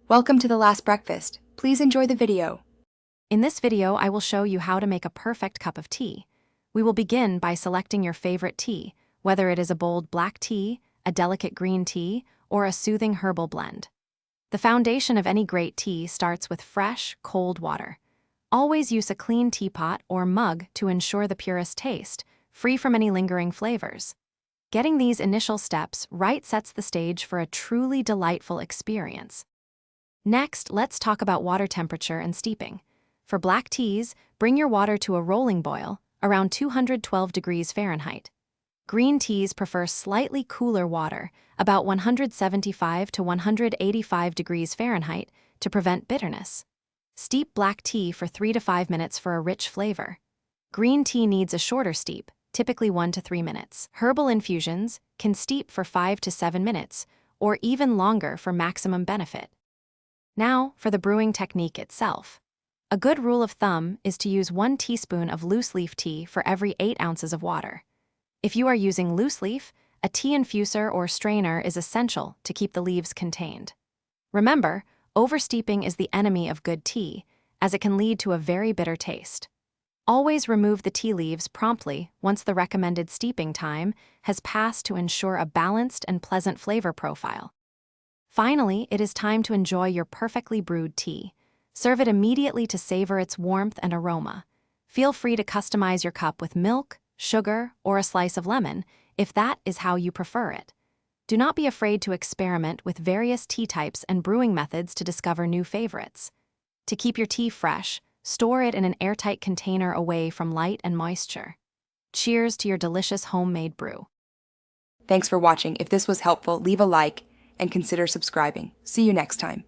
Welcome to the last breakfast. Please enjoy the video. In this video, I will show you how to make a perfect cup of tea. We will begin by selecting your favorite tea, whether it is a bold black tea, a delicate green tea, or a soothing herbal blend. The foundation of any great tea starts with fresh, cold water. Always use a clean teapot or mug to ensure the purest taste, free from any lingering flavors. Getting these initial steps right sets the stage for a truly delightful experience. Next, let's talk about water temperature and steeping. For black teas, bring your water to a rolling boil, around 212 degrees Fahrenheit. Green teas prefer slightly cooler water, about 175 to 185 degrees Fahrenheit, to prevent bitterness. Steep black tea for 3 to 5 minutes for a rich flavor. Green tea needs a shorter steep, typically 1 to 3 minutes. Herbal infusions can steep for 5 to 7 minutes, or even longer for maximum benefit. Now, for the brewing technique itself. A good rule of thumb is to use 1 teaspoon of loose leaf tea for every 8 ounces of water. If you are using loose leaf, a tea infuser or strainer is essential to keep the leaves contained. Remember, oversteeping is the enemy of good tea, as it can lead to a very bitter taste. Always remove the tea leaves promptly once the recommended steeping time has passed to ensure a balanced and pleasant flavor profile. Finally, it is time to enjoy your perfectly brewed tea. Serve it immediately to savor its warmth and aroma. Feel free to customize your cup with milk, sugar, or a slice of lemon, if that is how you prefer it. Do not be afraid to experiment with various tea types and brewing methods to discover new favorites. To keep your tea fresh, store it in an airtight container away from light and moisture. Cheers to your delicious homemade brew. Thanks for watching. If this was helpful, leave a like and consider subscribing. See you next time.